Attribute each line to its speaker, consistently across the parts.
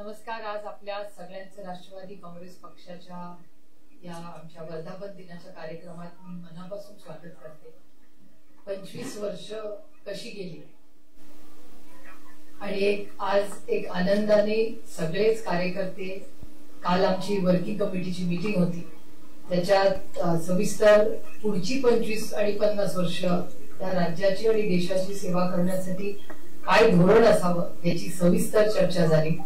Speaker 1: नमस्कार. आज आपल्या सगळ्यांचं राष्ट्रवादी काँग्रेस पक्षाच्या या आमच्या वर्धापन दिनाच्या कार्यक्रमात मी मनापासून स्वागत करते. 25 वर्ष कशी गेली आणि आज एक आनंदाने सगळेच कार्यकर्ते, काल आमची वर्किंग कमिटीची मीटिंग होती, त्याच्यात सविस्तर पुढची 25 आणि 50 वर्ष त्या राज्याची आणि देशाची सेवा करण्यासाठी काय धोरण असावं याची सविस्तर चर्चा झाली.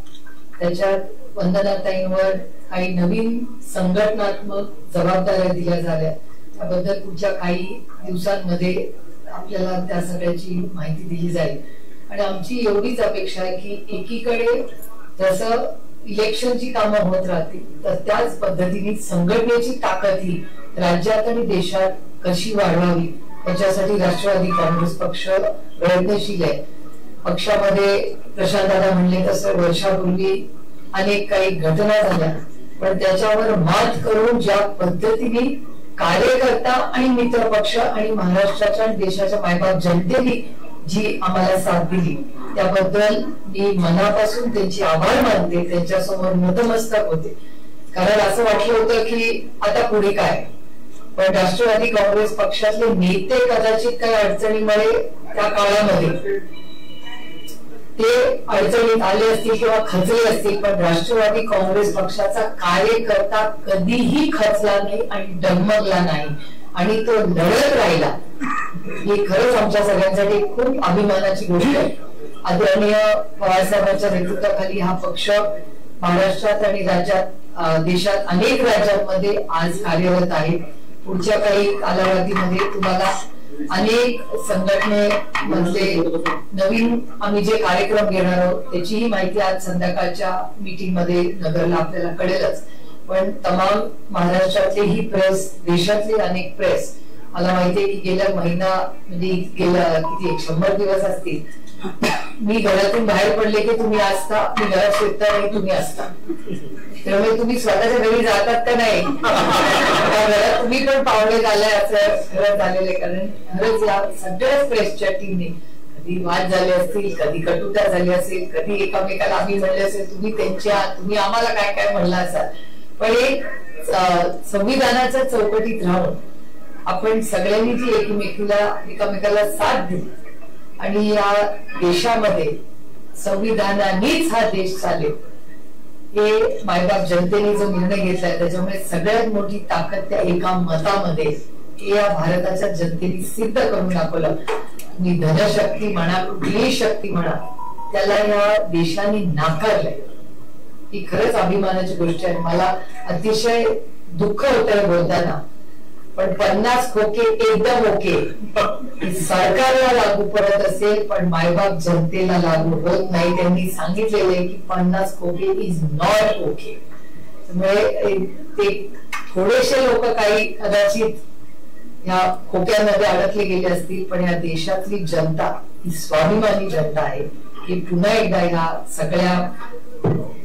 Speaker 1: त्याच्यात वंदनाताईंवर काही नवीन संघटनात्मक जबाबदाऱ्या दिल्या झाल्या, त्याबद्दल पुढच्या काही दिवसांमध्ये आपल्याला त्या सगळ्याची माहिती दिली जाईल. आणि आमची एवढीच अपेक्षा आहे की एकीकडे जसं इलेक्शनची कामं होत राहतील तर त्याच पद्धतीने संघटनेची ताकद ही राज्यात आणि देशात कशी वाढवावी याच्यासाठी राष्ट्रवादी काँग्रेस पक्ष प्रयत्नशील आहे. पक्षामध्ये प्रशांत दादा म्हणले तसं वर्षापूर्वी अनेक काही घटना झाल्या, पण त्याच्यावर मात करून ज्या पद्धतीने कार्यकर्ता आणि मित्र पक्ष आणि महाराष्ट्राच्या आणि देशाच्या मायबाप जनतेने जी आम्हाला साथ दिली त्याबद्दल मी मनापासून त्यांची आभार मानते, त्यांच्यासमोर नतमस्तक होते. कारण असं वाटलं होतं की आता पुढे काय, पण राष्ट्रवादी काँग्रेस पक्षातले नेते कदाचित काही अडचणीमुळे त्या काळामध्ये ते अडचणीत आले असतील किंवा खचले असतील, पण राष्ट्रवादी काँग्रेस पक्षाचा कार्यकर्ता कधीही खचला नाही आणि डगमगला नाही आणि तो लढत राहिला. ही खरंच आमच्या सगळ्यांसाठी खूप अभिमानाची गोष्ट आहे. आदरणीय पवारसाहेबांच्या नेतृत्वाखाली हा पक्ष महाराष्ट्रात आणि राज्यात, देशात अनेक राज्यांमध्ये आज कार्यरत आहे. पुढच्या काही कालावधीमध्ये तुम्हाला अनेक संघटनेमधले नवीन आम्ही जे कार्यक्रम घेणार आहोत त्याचीही माहिती आज संध्याकाळच्या मीटिंग मध्ये नगरला आपल्याला कळेलच. पण तमाम महाराष्ट्रातले ही प्रेस, देशातले अनेक प्रेस, मला माहितीये की गेल्या महिना म्हणजे गेल्या किती 100 दिवस असतील मी घरातून बाहेर पडले की तुम्ही असता, मी घरात शिरता आणि तुम्ही असता. त्यामुळे तुम्ही स्वतःच्या घरी जातात का नाही, घरात तुम्ही पण पावले झाले असं खरंच झालेलं आहे. कारण खरंच या सगळ्याच प्रेसच्या टीमने कधी वाद झाले असतील, कधी कटुता झाली असेल, कधी एकामेकाला आम्ही म्हणले असेल, तुम्ही आम्हाला काय काय म्हणला असाल, पण एक संविधानाच्या चौकटीत राहून आपण सगळ्यांनी जी एकामेकाला साथ दिली आणि या देशामध्ये संविधानानेच हा देश चालेल हे मायबाप जनतेने जो निर्णय घेतलाय त्याच्यामुळे सगळ्यात मोठी ताकद त्या एका मतामध्ये हे या भारताच्या जनतेने सिद्ध करून दाखवलं. तुम्ही धनशक्ती म्हणा, कुठलीही शक्ती म्हणा, त्याला या देशाने नाकारलंय. ही खरंच अभिमानाची गोष्ट आहे. मला अतिशय दुःख होतंय बोलताना, पण 50 खोके एकदम ओके सरकारला लागू पडत असेल पण मायबाप जनतेला लागू होत नाही. त्यांनी सांगितलेले की 50 खोके इज नॉट ओके. त्यामुळे ते थोडेसे लोक काही कदाचित या खोक्यामध्ये अडकले गेले असतील, पण या देशातली जनता ही स्वाभिमानी जनता आहे. ही पुन्हा एकदा या सगळ्या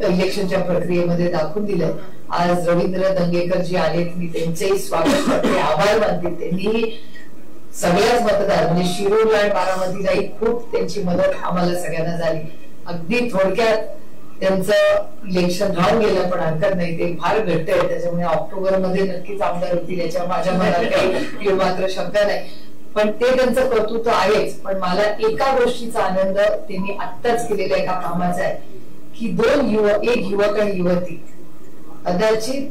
Speaker 1: इलेक्शनच्या प्रक्रियेमध्ये दाखवून दिलंय. आज रवींद्र दंगेकर जी आलेत, मी त्यांचेही स्वागत करते, आभार मानते. त्यांनी सगळ्याच मतदार म्हणजे शिरूर आणि बारामतीलाही खूप त्यांची मदत आम्हाला सगळ्यांना झाली. अगदी थोडक्यात त्यांचं इलेक्शन राहून गेलं पण हरकत नाही, ते फार घट्ट आहे. त्याच्यामुळे ऑक्टोबर मध्ये नक्कीच आमदार होतील याच्या माझ्या मनात काही मात्र शब्द नाही, पण ते त्यांचं कर्तृत्व आहेच. पण मला एका गोष्टीचा आनंद त्यांनी आत्ताच केलेल्या एका कामाचा आहे की एक युवक आणि युवती, कदाचित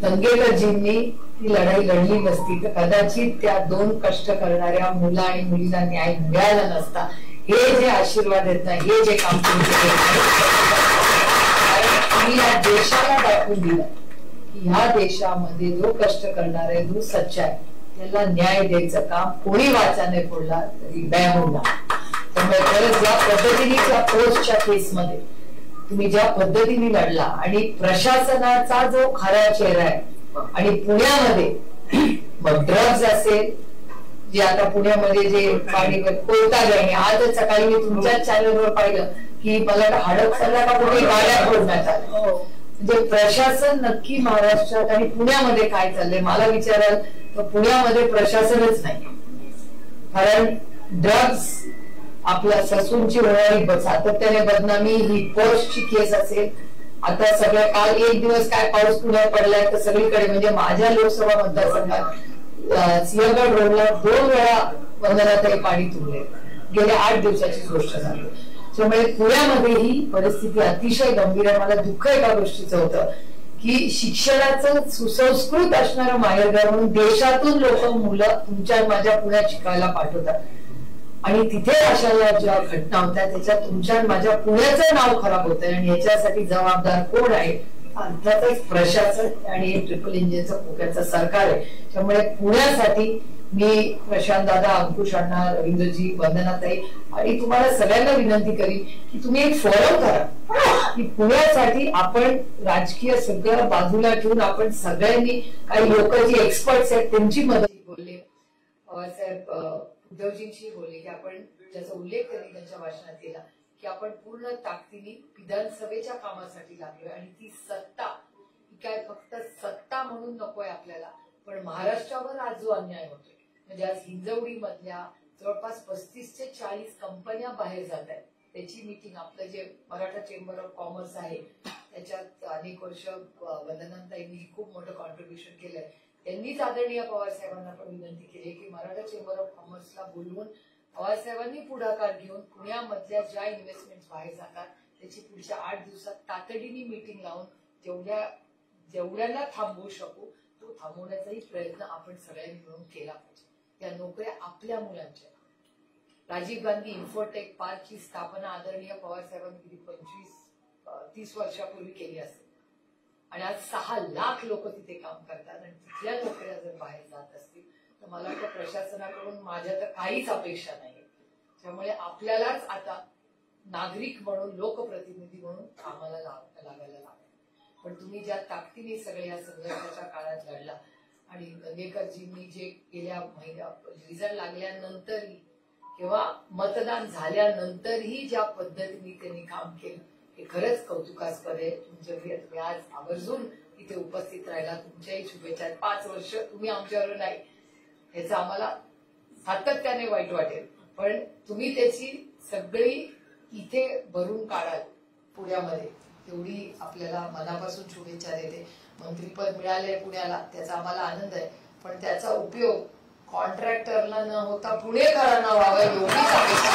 Speaker 1: दंगेकरजींनी ती लढाई लढली नसती तर कदाचित त्या 2 कष्ट करणाऱ्या मुला आणि मुलीला न्याय मिळाला नसता. हे जे आशीर्वाद आहेत ना, हे जे काम तुम्ही या देशाला दाखवून दिलं की ह्या देशामध्ये जो कष्ट करणार आहे, जो सच्चा आहे, त्याला न्याय द्यायचं काम कोणी वाचाने फोडला तरी बॅग होणार. त्यामुळे खरंच या पद्धतीने त्या पोस्टच्या केसमध्ये तुम्ही ज्या पद्धतीने लढला आणि प्रशासनाचा जो खरा चेहरा आहे, आणि पुण्यामध्ये मग ड्रग्ज असेल, जे आता पुण्यामध्ये जे पाणी कोयता गळणे, आजच सकाळी मी तुमच्याच चॅनलवर पाहिलं की मला हडपसरला का कुठे गाड्या फोडण्यात आल्या. म्हणजे प्रशासन नक्की महाराष्ट्रात आणि पुण्यामध्ये काय चाललंय मला विचाराल तर पुण्यामध्ये प्रशासनच नाही. कारण ड्रग्ज आपल्या ससूनची होणारी सातत्याने बदनामी, ही पोस्टची केस असेल, आता सगळ्या काल एक दिवस काय पाऊस पुण्यात पडलाय तर सगळीकडे, म्हणजे माझ्या लोकसभा मतदारसंघात सिंहगड रोडला 2 वेळा वंदनाताई पाणी तुंबले, गेल्या 8 दिवसाची गोष्ट झाली. त्यामुळे पुण्यामध्ये ही परिस्थिती अतिशय गंभीर आहे. मला दुःख एका गोष्टीचं होतं की शिक्षणाचं सुसंस्कृत असणारं माहेरघर म्हणून देशातून लोक मुलं तुमच्या माझ्या पुण्यात शिकायला पाठवतात, आणि तिथे अशा ज्या घटना होत्या त्याच्यात तुमच्या माझ्या पुण्याचं नाव खराब होत आहे. आणि याच्यासाठी जबाबदार कोण आहे? अर्थातच प्रशासन आणि ट्रिपल इंजिनचं पुण्याचं सरकार आहे. त्यामुळे पुण्यासाठी मी प्रशांत दादा, अंकुश अण्णा, रवींद्रजी, वंदनाताई आणि तुम्हाला सगळ्यांना विनंती करीन की तुम्ही एक फोरम करा की पुण्यासाठी आपण राजकीय सगळं बाजूला ठेवून आपण सगळ्यांनी, काही लोक जी एक्सपर्ट्स आहेत त्यांची मदत बोलले, पवारसाहेब उद्धवजींशी बोलले की आपण ज्याचा उल्लेख त्यांनी त्यांच्या भाषणात केला की आपण पूर्ण ताकदीने विधानसभेच्या कामासाठी लागलोय, आणि ती सत्ता ही काय फक्त सत्ता म्हणून नकोय आपल्याला, पण महाराष्ट्रावर आज जो अन्याय होतोय, म्हणजे आज हिंजवडी मधल्या जवळपास 35 ते 40 कंपन्या बाहेर जात आहेत, त्याची मीटिंग आपलं जे मराठा चेंबर ऑफ कॉमर्स आहे त्याच्यात अनेक वर्ष वंदनाताईंनी खूप मोठं कॉन्ट्रीब्युशन केलंय. त्यांनीच आदरणीय पवार साहेबांना पण विनंती केली की मराठा चेंबर ऑफ कॉमर्सला बोलवून पवार साहेबांनी पुढाकार घेऊन पुण्यामधल्या ज्या इन्व्हेस्टमेंट बाहेर जातात त्याची पुढच्या 8 दिवसात तातडीने मीटिंग लावून जेवढ्यांना थांबवू शकू तो थांबवण्याचाही प्रयत्न आपण सगळ्यांनी मिळून केला पाहिजे. त्या नोकऱ्या आपल्या मुलांच्या. राजीव गांधी इन्फोटेक पार्कची स्थापना आदरणीय पवार साहेबांनी 25-30 वर्षापूर्वी केली असेल, आणि आज 6 लाख लोक तिथे काम करतात, आणि तिथल्या नोकऱ्या जर बाहेर जात असतील तर मला वाटतं प्रशासनाकडून माझ्या तर काहीच अपेक्षा नाही. त्यामुळे आपल्यालाच आता नागरिक म्हणून, लोकप्रतिनिधी म्हणून कामाला लागायला लागेल. पण तुम्ही ज्या ताकदीने सगळे या संघर्षाच्या काळात लढला, आणि दंगेकरजींनी जे गेल्या महिन्यात रिझल्ट लागल्यानंतरही किंवा मतदान झाल्यानंतरही ज्या पद्धतीने त्यांनी काम केलं हे खरंच कौतुकास्पद आहे. तुम्ही आज आवर्जून इथे उपस्थित राहिला, तुमच्याही शुभेच्छा. 5 वर्ष तुम्ही आमच्यावर नाही याचं आम्हाला सातत्याने वाईट वाटेल, पण तुम्ही त्याची सगळी इथे भरून काढाल पुण्यामध्ये, एवढी आपल्याला मनापासून शुभेच्छा देते. मंत्रीपद मिळालंय पुण्याला त्याचा आम्हाला आनंद आहे, पण त्याचा उपयोग कॉन्ट्रॅक्टरला न होता पुणेकरांना व्हावा एवढीच अपेक्षा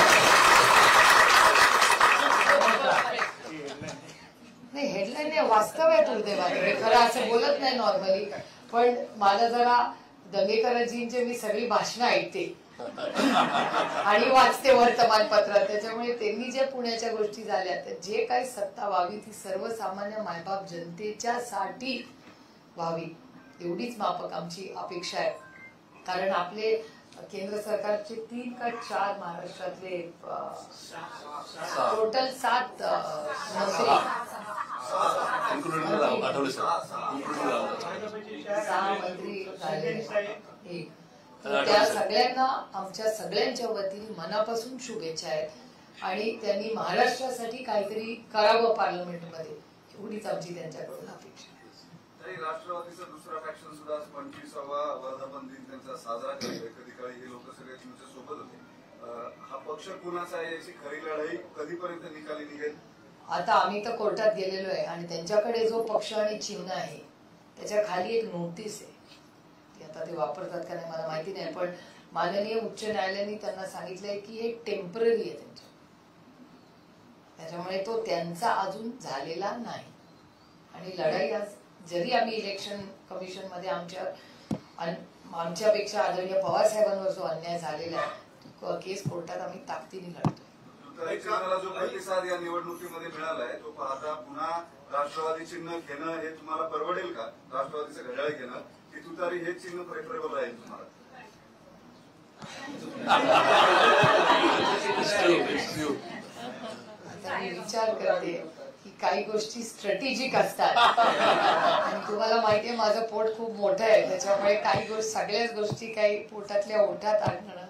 Speaker 1: नाही. हेडलाईन नाही, वास्तव आहे दुर्दैवाने. खरं असं बोलत नाही नॉर्मली, पण मला जरा दंगेकरजींचे मी सगळी भाषणं ऐकते आणि वाचते वर्तमानपत्रात, त्याच्यामुळे त्यांनी जे पुण्याच्या गोष्टी झाल्या तर जे काही सत्ता व्हावी ती सर्वसामान्य मायबाप जनतेच्या साठी व्हावी एवढीच माफक आमची अपेक्षा आहे. कारण आपले केंद्र सरकारचे 3 का 4 महाराष्ट्रातले टोटल 7 मंत्री, 6 मंत्री झाले. त्या सगळ्यांना आमच्या सगळ्यांच्या वतीने मनापासून शुभेच्छा आहेत, आणि त्यांनी महाराष्ट्रासाठी काहीतरी करावं पार्लमेंटमध्ये एवढीच आमची त्यांच्याकडून अपेक्षा.
Speaker 2: राष्ट्रवादीचा दुसरा फॅक्शन सुद्धा 25वा वर्धापन दिन त्यांचा साजरा करतोय. कधी काळी हे लोक सगळे तुमच्या सोबत होते. हा पक्ष कुणाचा आहे याची खरी लढाई कधीपर्यंत निकाली निघेल?
Speaker 1: आता आम्ही तर कोर्टात गेलेलो आहे, आणि त्यांच्याकडे जो पक्ष आणि चिन्ह आहे त्याच्या खाली एक नोटीस आहे. ती आता ते वापरतात का नाही मला माहिती नाही, पण माननीय उच्च न्यायालयाने त्यांना सांगितलंय की हे टेम्पररी आहे त्यांच्या, त्याच्यामुळे तो त्यांचा अजून झालेला नाही. आणि लढाई आज जरी आम्ही इलेक्शन कमिशन मध्ये आमच्यापेक्षा आदरणीय पवार साहेबांवर जो अन्याय झालेला आहे केस कोर्टात आम्ही ताकदीने लढतो.
Speaker 2: जो प्रतिसाद या निवडणुकीमध्ये मिळालाय तो पाहता पुन्हा राष्ट्रवादी चिन्ह घेणं हे तुम्हाला परवडेल का? राष्ट्रवादीचं घड्याळ घेणं की तुतारी हे चिन्ह प्रेफरेबल राहील तुम्हाला?
Speaker 1: आता मी विचार करते की काही गोष्टी स्ट्रॅटेजिक असतात, आणि तुम्हाला माहितीये माझं पोट खूप मोठं आहे, त्याच्यामुळे काही गोष्टी सगळ्याच गोष्टी काही पोटातल्या ओठात आणणं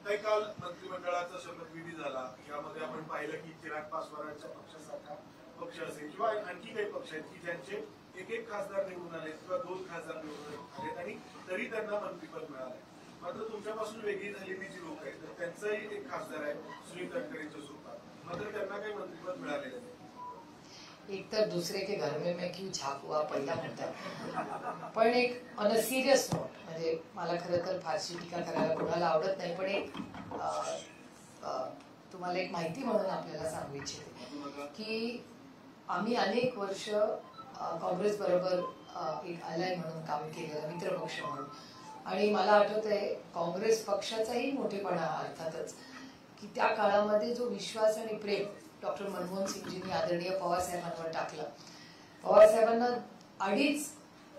Speaker 1: काही
Speaker 3: काल मंत्रिमंडळाचा शपथविधी झाला, यामध्ये आपण पाहिलं की चिराग पासवानांच्या पक्षासारखा पक्ष असेल किंवा आणखी काही पक्ष आहेत की ज्यांचे 1-1 खासदार निवडून आले किंवा 2 खासदार निवडून आले आणि तरी त्यांना मंत्रिपद मिळालंय. मात्र तुमच्यापासून वेगळी झालेली जी लोक आहेत तर त्यांचाही एक खासदार आहे सुनील तटकरेंच्या स्वरूपात, मात्र त्यांना काही मंत्रिपद मिळालेलं नाही.
Speaker 1: एक तर दूसरे के घर में मैं क्यों झाकू हा पहिला मुद्दा. पण एक ऑन अ सिरियस नोट, म्हणजे मला खरं तर फारशी टीका करायला कोणाला आवडत नाही, पण एक तुम्हाला एक माहिती म्हणून आपल्याला सांगू इच्छिते की आम्ही अनेक वर्ष काँग्रेस बरोबर एक अलाय म्हणून काम केलेलं, मित्रपक्ष म्हणून. आणि मला आठवतंय काँग्रेस पक्षाचाही मोठेपणा अर्थातच की त्या काळामध्ये जो विश्वास आणि प्रेम डॉक्टर मनमोहन सिंगजींनी आदरणीय पवार साहेबांवर टाकलं. पवार साहेबांना 2.5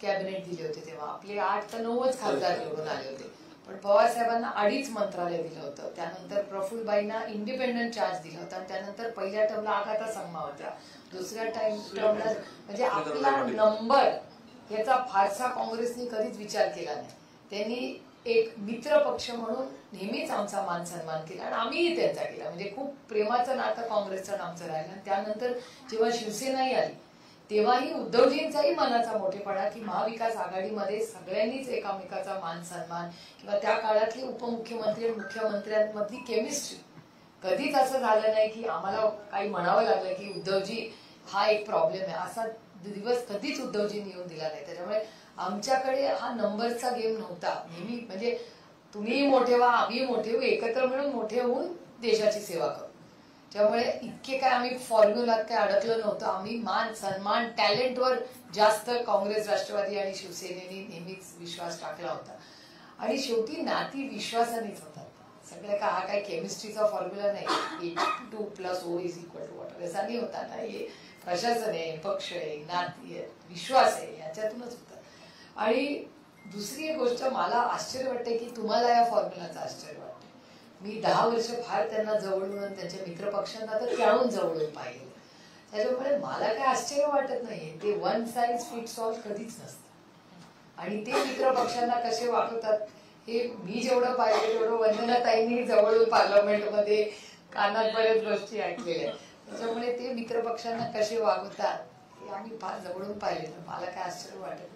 Speaker 1: कॅबिनेट दिले होते तेव्हा, आपले 8 तर 9च खासदार निवडून आले होते, पण पवार साहेबांना 2.5 मंत्रालय दिलं होतं. त्यानंतर प्रफुल्लबाईंना इंडिपेंडंट चार्ज दिला होता आणि त्यानंतर पहिल्या टर्मला आगाथा संगमा होत्या, दुसऱ्या टर्मला म्हणजे आपला नंबर याचा फारसा काँग्रेसने कधीच विचार केला नाही. त्यांनी एक मित्र पक्ष म्हणून नेहमीच आमचा मान सन्मान केला आणि आम्हीही त्यांचा केला. म्हणजे खूप प्रेमाचं नातं काँग्रेसचं आमचं राहिलं. त्यानंतर जेव्हा शिवसेनाही आली तेव्हाही उद्धवजींचाही मनाचा मोठेपणा की महाविकास आघाडीमध्ये सगळ्यांनीच एकामेकाचा मान सन्मान किंवा त्या काळातले उपमुख्यमंत्री आणि मुख्यमंत्र्यांमधली केमिस्ट्री कधीच असं झालं नाही की आम्हाला काही म्हणावं लागलं की उद्धवजी हा एक प्रॉब्लेम आहे, असा दिवस कधीच उद्धवजींनी येऊन दिला नाही. त्याच्यामुळे आमच्याकडे हा नंबरचा गेम नव्हता. नेहमी म्हणजे तुम्हीही मोठे व्हा, आम्ही मोठे होऊ, एकत्र मिळून मोठे होऊन देशाची सेवा करू. त्यामुळे इतके काय आम्ही फॉर्म्युलात काय अडकलं नव्हतं. आम्ही मान सन्मान टॅलेंटवर जास्त काँग्रेस, राष्ट्रवादी आणि शिवसेनेने नेहमीच विश्वास टाकला होता. आणि शेवटी नाती विश्वासानेच होतात. सगळं का हा काय केमिस्ट्रीचा फॉर्म्युला नाही, 2+O=1 असा नाही होता ना. हे प्रशासन आहे, पक्ष आहे, नाती आहे, विश्वास आहे, याच्यातूनच होतं. आणि दुसरी एक गोष्ट मला आश्चर्य वाटते की तुम्हाला या फॉर्म्युलाचं आश्चर्य वाटतं. मी 10 वर्ष फार त्यांना जवळून, त्यांच्या मित्रपक्षांना तर त्याहून जवळून पाहिलं. त्याच्यामुळे मला काय आश्चर्य वाटत नाही. ते वन साईज फिट्स ऑल कधीच नसतं. आणि ते मित्रपक्षांना कसे वागवतात हे मी जेवढं पाहिलं तेवढं वंदनाताईंनी जवळून पार्लमेंटमध्ये कानात बऱ्याच गोष्टी ऐकलेल्या आहेत. त्याच्यामुळे ते मित्रपक्षांना कसे वागवतात हे आम्ही फार जवळून पाहिले. तर मला काय आश्चर्य वाटत नाही.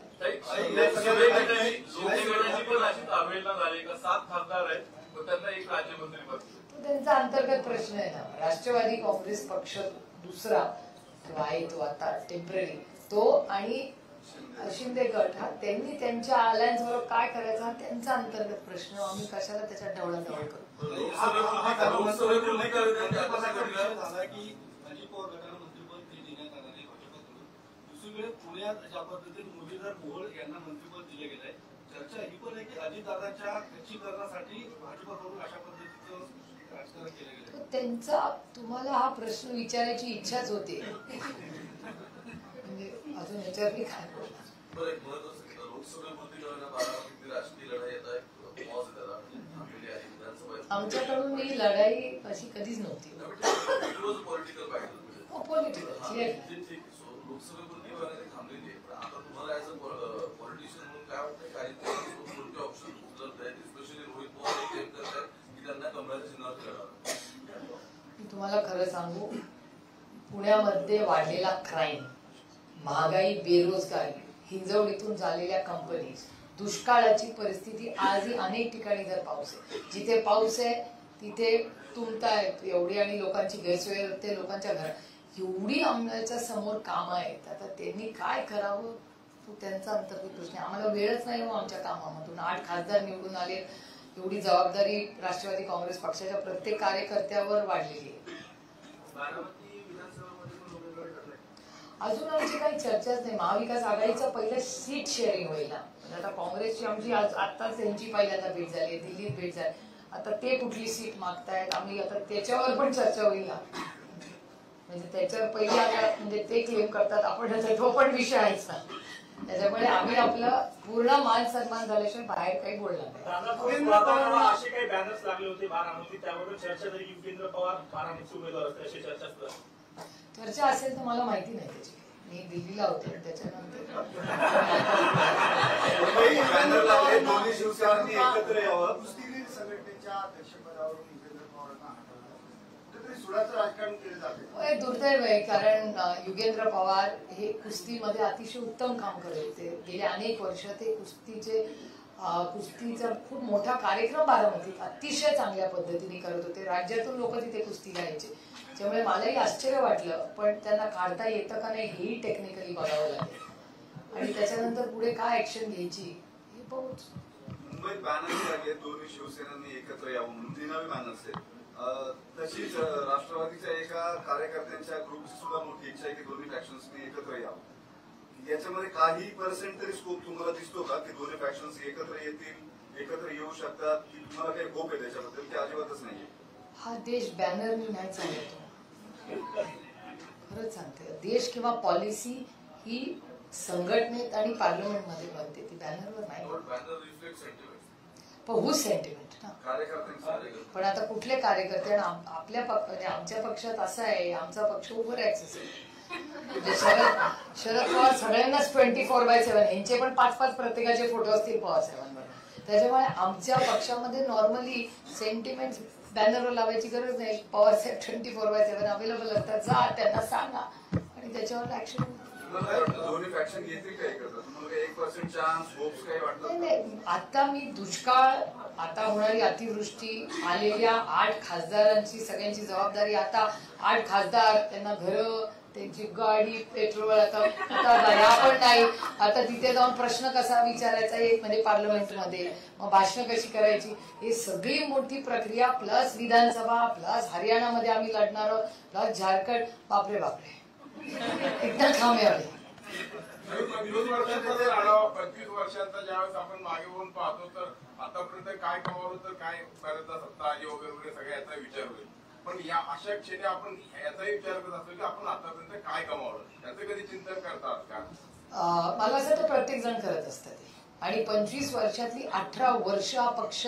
Speaker 1: तो त्यांचा अंतर्गत प्रश्न आहे ना. राष्ट्रवादी काँग्रेस पक्ष दुसरा किंवा आहे तो आता टेम्पररी तो, आणि शिंदे गट हा त्यांनी त्यांच्या अलायन्स बरोबर काय करायचा हा त्यांचा अंतर्गत प्रश्न. आम्ही कशाला त्याच्यात ढवळाढवळ करू.
Speaker 4: दुसरीकडे पुण्यात ज्या पद्धतीने मुरलीधर मोहोळ यांना मंत्रिपद दिले गेलंय, चर्चा ही पण आहे की अजितदादांच्या खच्चीकरणासाठी भाजपकडून अशा पद्धतीचं राजकारण केलं गेलं.
Speaker 1: त्यांचा तुम्हाला हा प्रश्न विचारायची इच्छाच होते. म्हणजे अजून याच्यावर मी काय बोलणार. आमच्याकडून ही लढाई अशी कधीच नव्हती. पॉलिटिकल
Speaker 5: लोकसभेपुरती थांबलेली आहे. पण आता तुम्हाला ऍज अ पॉलिटिशियन म्हणून काय वाटतं, काही कोणते ऑप्शन उपलब्ध आहेत? स्पेशली रोहित पवार एक क्लेम करतात की त्यांना कमळाच्या चिन्हावर लढावं.
Speaker 1: मी तुम्हाला खरं सांगू, पुण्यामध्ये वाढलेला क्राईम, महागाई, बेरोजगारी, हिंजवडीतून झालेल्या कंपनीज, दुष्काळाची परिस्थिती आजही अनेक ठिकाणी जर पाऊस आहे, जिथे पाऊस आहे तिथे तुंबतायत एवढी आणि लोकांची गैरसोय होते लोकांच्या घरात. एवढी आमच्या समोर कामं आहेत. आता त्यांनी काय करावं तो त्यांचा अंतर्गत प्रश्न. आम्हाला वेळच नाही हो आमच्या कामामधून. 8 खासदार निवडून आले. एवढी जबाबदारी राष्ट्रवादी काँग्रेस पक्षाच्या प्रत्येक कार्यकर्त्यावर वाढलेली आहे. अजून आमची काही चर्चाच नाही. महाविकास आघाडीचं पहिलं सीट शेअरिंग होईल ना. आता काँग्रेसची आमची आताच त्यांची पहिल्यांदा भेट झाली, दिल्लीत भेट झाली. आता ते कुठली सीट मागतायत आम्ही आता त्याच्यावर पण चर्चा होईल ना. म्हणजे त्याच्यावर पहिले आता म्हणजे ते क्लेम करतात आपण तो पण विषय आहेच ना. त्याच्यामुळे आम्ही आपलं पूर्ण मान सन्मान झाल्याशिवाय बाहेर काही बोलणार
Speaker 6: नाही. असे काही बॅनर्स लागले होते बारामती, त्यावर चर्चा तरी युगेंद्र पवार बारामतीचे उमेदवार असते अशी
Speaker 1: चर्चा असेल तर मला माहिती नाही त्याची. मी दिल्लीला होते त्याच्यानंतर
Speaker 2: दोन्ही शिवसेनांनी एकत्र यावं.
Speaker 3: कुस्तीगीर संघटनेच्या अध्यक्षपदावरून युगेंद्र पवारांना हटवलं कुठेतरी सुडाचं राजकारण केलं जाते.
Speaker 1: दुर्दैव आहे, कारण युगेंद्र पवार हे कुस्तीमध्ये अतिशय उत्तम काम करत होते. गेले अनेक वर्ष ते कुस्तीचे कुस्तीचा खूप मोठा कार्यक्रम बारामतीत अतिशय चांगल्या पद्धतीने करत होते. राज्यातून लोक तिथे कुस्तीला यायचे. त्यामुळे मलाही आश्चर्य वाटलं, पण त्यांना काढता येतं का नाही हेही टेक्निकली बघावं लागेल. आणि त्याच्यानंतर पुढे काय ऍक्शन घ्यायची हे पाहूच.
Speaker 2: मुंबईत बॅनर्स लागले, दोन्ही शिवसेनांनी एकत्र यावं म्हणून 3 बॅनर्स आहेत. तशीच राष्ट्रवादीच्या एका कार्यकर्त्यांच्या ग्रुपची सुद्धा मोठी इच्छा आहे की दोन्ही फॅक्शन्सनी एकत्र यावं. याच्यामध्ये काही पर्सेंट तरी स्कोप तुम्हाला दिसतो का की दोन्ही फॅक्शन्स एकत्र येतील, एकत्र येऊ शकतात, की तुम्हाला काही होप आहे त्याच्याबद्दल की अजिबातच नाहीये?
Speaker 1: हा देश बॅनरनी नाही चालतो. खरंच सांगते, देश किंवा पॉलिसी ही संघटनेत आणि पार्लमेंटमध्ये बनते, ती बॅनरवर नाही. पण हूज सेंटिमेंट ना. पण आता कुठले कार्यकर्ते, आपल्या म्हणजे आमच्या पक्षात असं आहे, आमचा पक्ष ओव्हर ऍक्सेस आहे. म्हणजे शरद पवार सगळ्यांनाच 24/7, यांचे पण 5-5 प्रत्येकाचे फोटो असतील पवार साहेबांवर. त्याच्यामुळे आमच्या पक्षामध्ये नॉर्मली सेंटिमेंट बॅनरवर लावायची गरज नाही. पवार साहेब 24/7 अवेलेबल असतात, जा त्यांना सांगा आणि त्याच्यावर ऍक्शन.
Speaker 2: दोन्ही फॅक्शन येतील काय करतात? तुम्हाला 1% चान्स, होप्स काही वाटतं?
Speaker 1: नाही, आता मी दुष्काळ, आता होणारी अतिवृष्टी, आलेल्या 8 खासदारांची सगळ्यांची जबाबदारी, आता 8 खासदार, त्यांना घरं, त्यांची गाडी, पेट्रोल, आता दया पण नाही. आता तिथे जाऊन प्रश्न कसा विचारायचा एक म्हणजे पार्लमेंटमध्ये, मग भाषणं कशी करायची, हे सगळी मोठी प्रक्रिया, प्लस विधानसभा, प्लस हरियाणामध्ये आम्ही लढणार आहोत, प्लस झारखंड. बापरे बापरे, एकदम खांबेवाले.
Speaker 7: विरोधी पक्षामध्ये राहावं. 25 वर्षांचा ज्यावेळेस आपण मागे वळून पाहतो तर आतापर्यंत काय कमावलं तर काय बऱ्याचदा सत्ता आली वगैरे सगळ्या याचा विचार होईल. पण या अशा क्षणी आपण याचाही विचार करत असतो की आपण आतापर्यंत काय कमावलं, याचं कधी चिंतन करतात का?
Speaker 1: मला असं तर प्रत्येक जण करत असतात. आणि 25 वर्षातली 18 वर्ष हा पक्ष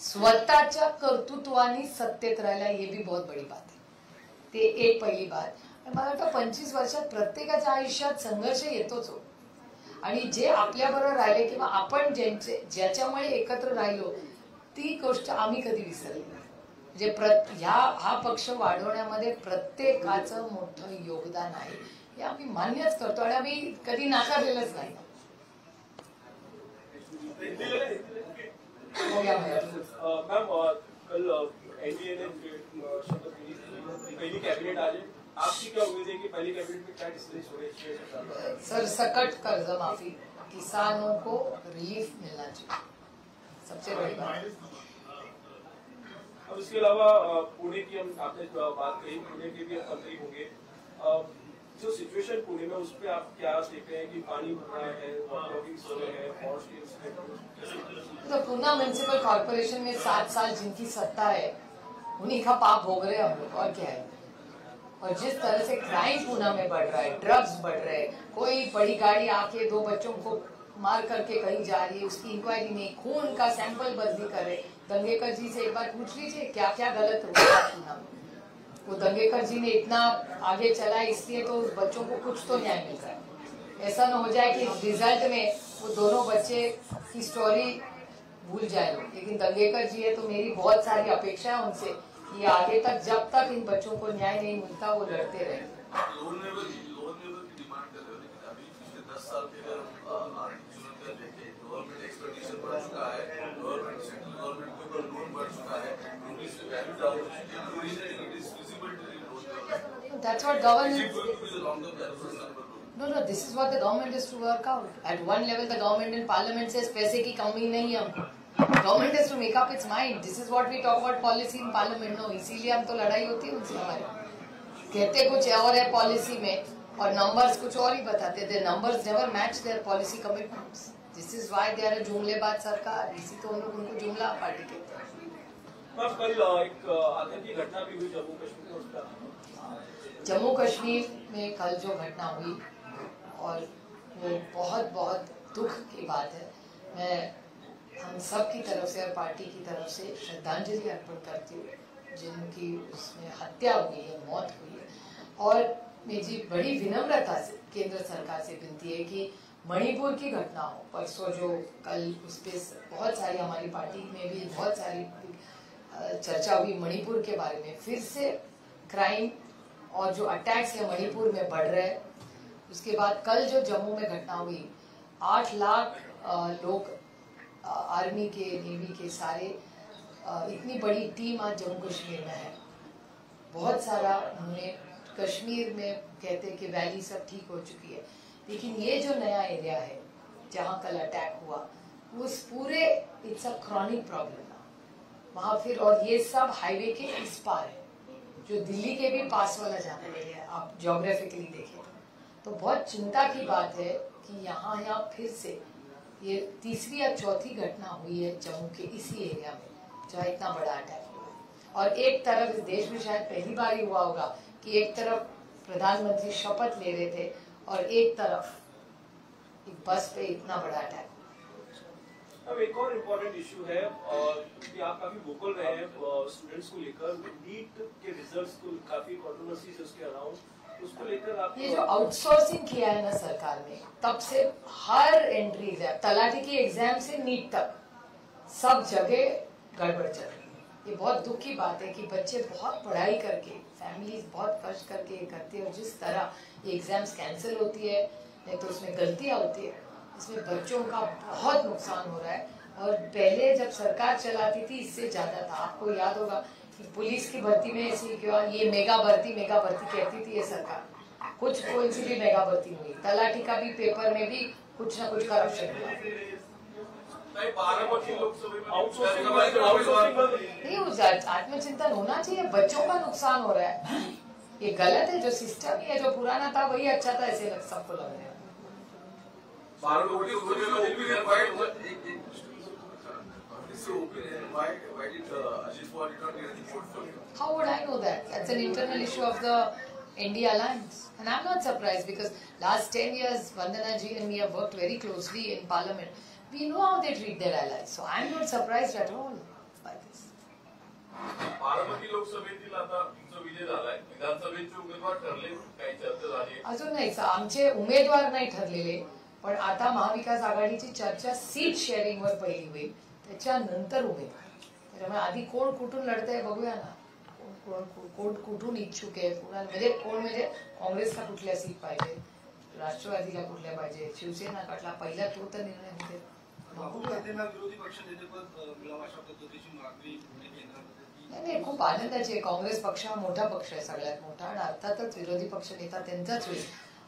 Speaker 1: स्वतःच्या कर्तृत्वाने सत्तेत राहिला, हे भी बहुत बडी बात आहे. ते एक पहिली बात. मला वाटतं 25 वर्षात प्रत्येकाच्या आयुष्यात संघर्ष येतोच हो. आणि जे आपल्याबरोबर राहिले किंवा आपण ज्याच्यामुळे एकत्र राहिलो, ती गोष्ट आम्ही कधी विसरली नाही. म्हणजे हा पक्ष वाढवण्यामध्ये प्रत्येकाचं मोठं योगदान आहे, हे आम्ही मान्यच करतो आणि आम्ही कधी नाकारलेलंच नाही.
Speaker 6: पहली कैबिनेट आज है, आपकी क्या उम्मीद है कि पहली कैबिनेट में क्या डिस्कस हो रही है?
Speaker 1: सरसकट कर्ज माफी, किसानों को रिलीफ मिलना चाहिए, सबसे बड़ी बात.
Speaker 6: अब इसके अलावा पुणे की हम आपने बात कही, पुणे के भी मंत्री होंगे. जो सिचुएशन पुणे में उस पर आप क्या देख रहे हैं कि पानी भर रहा है,
Speaker 1: तो पूना म्यूनिसिपल कॉर्पोरेशन में 7 साल जिनकी सत्ता है उन्हीं का पाप भोग रहे हम लोग, और क्या है. और जिस तरह से क्राइम पूना में बढ़ रहा है, ड्रग्स बढ़ रहे हैं, कोई बड़ी गाड़ी आके 2 बच्चों को मार करके कहीं जा रही है, उसकी इंक्वायरी नहीं, खून का सैंपल बदली करे. दंगेकर जी से एक बार पूछ लीजिए क्या क्या गलत हो गया पूना में. वो दंगेकर जी ने इतना आगे चला, इसलिए तो उस बच्चों को कुछ तो न्याय मिल रहा है. ऐसा न हो जाए कि रिजल्ट में वो दोनों बच्चे की स्टोरी भूल जाए लोग. लेकिन दंगेकर जी है तो मेरी बहुत सारी अपेक्षा है उनसे कि आगे तक जब तक इन बच्चों को न्याय नहीं मिलता वो लड़ते रहे.
Speaker 5: लोन लेवल की डिमांड कर रहे हो, लेकिन अभी पिछले 10 साल के अगर आर्थिक चुनौतियां देखें, गवर्नमेंट एक्सपेंडिचर बढ़ चुका है, गवर्नमेंट सेंट्रल गवर्नमेंट के ऊपर लोन बढ़ चुका है, रुपीज की वैल्यू डाउन हो चुकी है.
Speaker 1: That's what government. No, this is what the government is to work out. At one level, the government in parliament says पैसे की कमी नहीं है हमको. Government has to make up its mind. This is what we talk about policy in parliament. No, इसीलिए हम तो लड़ाई होती है उनसे हमारी. कहते कुछ और है पॉलिसी में और नंबर्स कुछ और ही बताते. The numbers never match their policy commitments. This is why they are a जुमलेबाज सरकार. इसी तो हम लोग उनको जुमला पार्टी कहते हैं.
Speaker 6: कल एक आतंकी घटना भी हुई जम्मू कश्मीर में, उसका
Speaker 1: जम्मू कश्मीर में कल जो घटना हुई और वो बहुत बहुत दुख की बात है. मैं हम सब की तरफ से और पार्टी की तरफ से श्रद्धांजलि अर्पण करती हूँ जिनकी उसमें हत्या हुई है, मौत हुई है. और मेरी बड़ी विनम्रता से केंद्र सरकार से विनती है कि मणिपुर की घटना हो, परसों जो कल उस पर बहुत सारी हमारी पार्टी में भी बहुत सारी चर्चा हुई मणिपुर के बारे में. फिर से क्राइम और जो अटैक्स है मणिपुर में बढ़ रहे हैं. उसके बाद कल जो जम्मू में घटना हुई, 8 लाख लोग आर्मी के, नेवी के सारे इतनी बड़ी टीम आज जम्मू कश्मीर में है। बहुत सारा उन्होंने कश्मीर में कहते हैं कि वैली सब ठीक हो चुकी है, लेकिन ये जो नया एरिया है जहाँ कल अटैक हुआ, उस पूरे इट्स अ क्रॉनिक प्रॉब्लम वहाँ फिर। और ये सब हाईवे के इस पार है, जो दिल्ली के भी पास वाला जाने वाले है, आप ज्योग्राफिकली देखें तो बहुत चिंता की बात है कि यहाँ फिर से ये तीसरी या चौथी घटना हुई है जम्मू के इसी एरिया में जहाँ इतना बड़ा अटैक हुआ। और एक तरफ इस देश में शायद पहली बार ही हुआ होगा कि एक तरफ प्रधानमंत्री शपथ ले रहे थे और एक तरफ एक बस पे इतना बड़ा अटैक।
Speaker 6: अब एक और इम्पोर्टेंट इशू है कि आप काफी वोकल रहे हैं स्टूडेंट्स को लेकर, नीट के रिजल्ट्स को काफी कंट्रोवर्सी से उसके अराउंड, उसको लेकर आप
Speaker 1: ये जो आउटसोर्सिंग किया है ना सरकार ने, तब से हर एंट्री एग्जाम, तलाटी की एग्जाम से नीट तक सब जगह गड़बड़ चल रही है। ये बहुत दुख की बात है कि बच्चे बहुत पढ़ाई करके, फैमिलीज बहुत खर्च करके करते हैं और जिस तरह ये एग्जाम्स कैंसिल होती है, नहीं तो उसमें गलतियां होती है, इसमें बच्चों का बहुत नुकसान हो रहा है। और पहले जब सरकार चलाती थी इससे ज्यादा था। आपको याद होगा कि पुलिस की भर्ती में ऐसी क्यों ये मेगा भर्ती कहती थी ये सरकार, कुछ कोई सी भी मेगा भर्ती हुई। तलाटी का भी पेपर में भी कुछ ना कुछ करप्शन हुआ। नहीं, आत्मचिंतन होना चाहिए, बच्चों का नुकसान हो रहा है, ये गलत है। जो सिस्टम ही है, जो पुराना था वही अच्छा था, ऐसे सबको लग रहा है। How would I know that? That's an internal issue of the India Alliance. And I'm not surprised because last 10 years, Vandana ji and me have worked very closely in Parliament. We know how they treat their allies. So I'm not surprised at all by this.
Speaker 5: Baramati लोकसभेतील आता तुमचा विजय झालाय, विधानसभेचे उमेदवार ठरले, काही चर्चा झाली?
Speaker 1: अजून नाही, आमचे उमेदवार नाही ठरलेले, पण आता महाविकास आघाडीची चर्चा सीट शेअरिंगवर पहिली होईल, त्याच्यानंतर उमेदवार। त्यामुळे आधी कोण कुठून लढतंय बघूया ना, कोण कुठून इच्छुक आहे, कोण म्हणजे काँग्रेसला कुठल्या सीट पाहिजे, राष्ट्रवादीला कुठल्या पाहिजे, शिवसेना कटला, पहिला तो तर निर्णय होते।
Speaker 4: विरोधी पक्ष नेतेपद मिळावं अशा पद्धतीची मागणी केंद्रामध्ये
Speaker 1: नाही, खूप आनंदाची आहे। काँग्रेस पक्ष हा मोठा पक्ष आहे, सगळ्यात मोठा, आणि अर्थातच विरोधी पक्ष नेता त्यांचाच होईल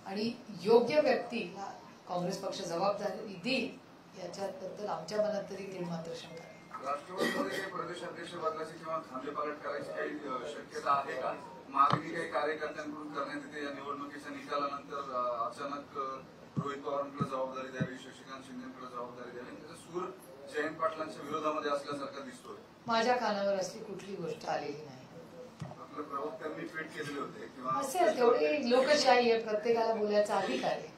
Speaker 1: आणि योग्य व्यक्तीला काँग्रेस पक्ष जबाबदारी देईल याच्याबद्दल आमच्या मनात तरी काही मात्र शंका नाही।
Speaker 2: राष्ट्रवादीमध्ये काही प्रदेशाध्यक्ष बदलाची किंवा खांदेपालट करायची काही शक्यता आहे का? मागणी काही कार्यकर्त्यांकडून करण्यात येते या निवडणुकीच्या निकालानंतर अचानक रोहित पवारांकडे जबाबदारी द्यावी, शशिकांत शिंदेकडे जबाबदारी द्यावी, त्याचा सूर जयंत पाटलांच्या विरोधामध्ये असल्यासारखा दिसतोय।
Speaker 1: माझ्या कानावर असली कुठली गोष्ट आलेली नाही।
Speaker 2: आपल्या प्रवक्त्यांनी ट्विट केलेले होते किंवा
Speaker 1: असेल, तेवढी लोकशाही आहे, प्रत्येकाला बोलायचा अधिकार आहे।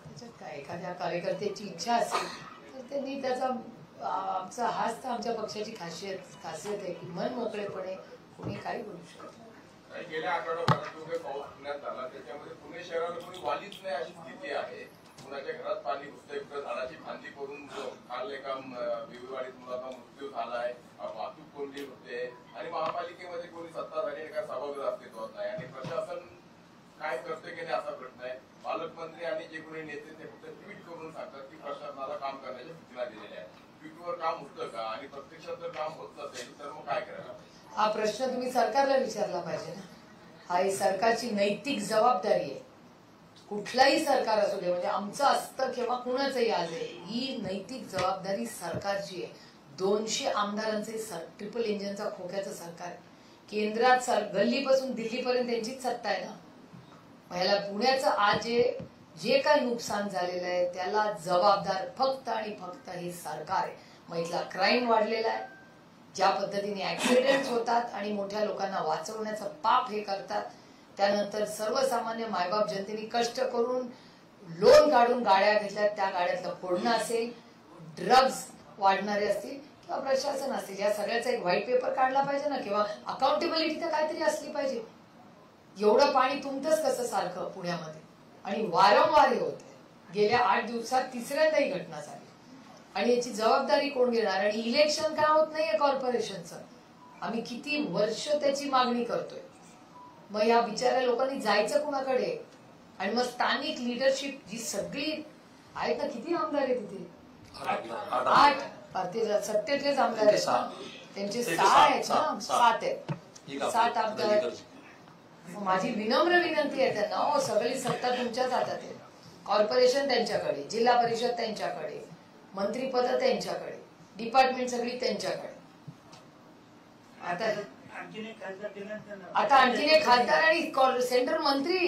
Speaker 1: त्याच्यात काय, एखाद्या कार्यकर्त्याची इच्छा असेल तर त्यांनी त्याचा, आमचा हाच तर आमच्या पक्षाची खासियत आहे की मन मोकळेपणे कोणी काही बोलू शकत नाही।
Speaker 7: गेल्या आठवड्याभरात जो काही पाऊस पुण्यात झाला त्याच्यामध्ये पुणे शहराला कोणी वालीच नाही अशी स्थिती आहे। कुणाच्या घरात पाणी घुसतंय, कुठं झाडाची फांदी करून काल एका विविवाडीत मुलाचा मृत्यू झालाय, वाहतूक कोंडी होते आणि महापालिकेमध्ये कोणी सत्ताधारी एका सभागृह अस्तित्वात नाही आणि प्रशासन काय करते की नाही असा प्रश्न आहे। पालकमंत्री आणि जे कोणी नेते ते फक्त ट्विट करून सांगतात की प्रशासनाला काम करण्याच्या सूचना दिलेल्या आहेत। ट्विटवर काम होतं का आणि प्रत्यक्षात जर काम होत नसेल तर मग काय करायला?
Speaker 1: हा प्रश्न तुम्ही सरकारला विचारला पाहिजे ना। हा ही सरकारची नैतिक जबाबदारी आहे, कुठलाही सरकार असू दे, म्हणजे आमचं असतं किंवा कुणाचंही आज आहे, ही नैतिक जबाबदारी सरकारची आहे। 200 आमदारांचे ट्रिपल इंजिनचा खोक्याचं सरकार, केंद्रात गल्लीपासून दिल्लीपर्यंत त्यांचीच सत्ता आहे ना। ह्याला पुण्याचं आज जे काही नुकसान झालेलं आहे त्याला जबाबदार फक्त आणि फक्त हे सरकार आहे। मग इथला क्राईम वाढलेला आहे, ज्या पद्धतीने ऍक्सिडेंट्स होतात आणि मोठ्या लोकांना वाचवण्याचं पाप हे करतात, त्यानंतर सर्वसामान्य मायबाप जनतेने कष्ट करून लोन काढून गाड्या घेतल्यात, त्या गाड्यातलं फोडणं असेल, ड्रग्ज वाढणारे असतील किंवा प्रशासन असेल, या सगळ्याचा एक व्हाईट पेपर काढला पाहिजे ना, किंवा अकाउंटेबिलिटी तर काहीतरी असली पाहिजे। एवढं पाणी तुमतंच कसं सारखं पुण्यामध्ये, आणि वारंवार हे होते। गेल्या 8 दिवसात तिसऱ्यांदाही घटना झाली आणि याची जबाबदारी कोण घेणार? आणि इलेक्शन का होत नाहीये कॉर्पोरेशनचं, आम्ही किती वर्ष त्याची मागणी करतोय। मग या बिचाऱ्या लोकांनी जायचं कुणाकडे? आणि मग स्थानिक लिडरशिप जी सगळी आहेत ना, किती आमदार आहे तिथे, 8 भारतीय सत्तेतलेच आमदार आहेत ना, त्यांचे 6 आहेत ना, 7 आहेत, 7 आमदार. माझी विनम्र विनंती आहे त्यांना, हो सगळी सत्ता तुमच्याच हातात आहे. कॉर्पोरेशन त्यांच्याकडे, जिल्हा परिषद त्यांच्याकडे, मंत्रीपद त्यांच्याकडे, डिपार्टमेंट सगळी त्यांच्याकडे. आता आणखीन एक खासदार आणि सेंट्रल मंत्री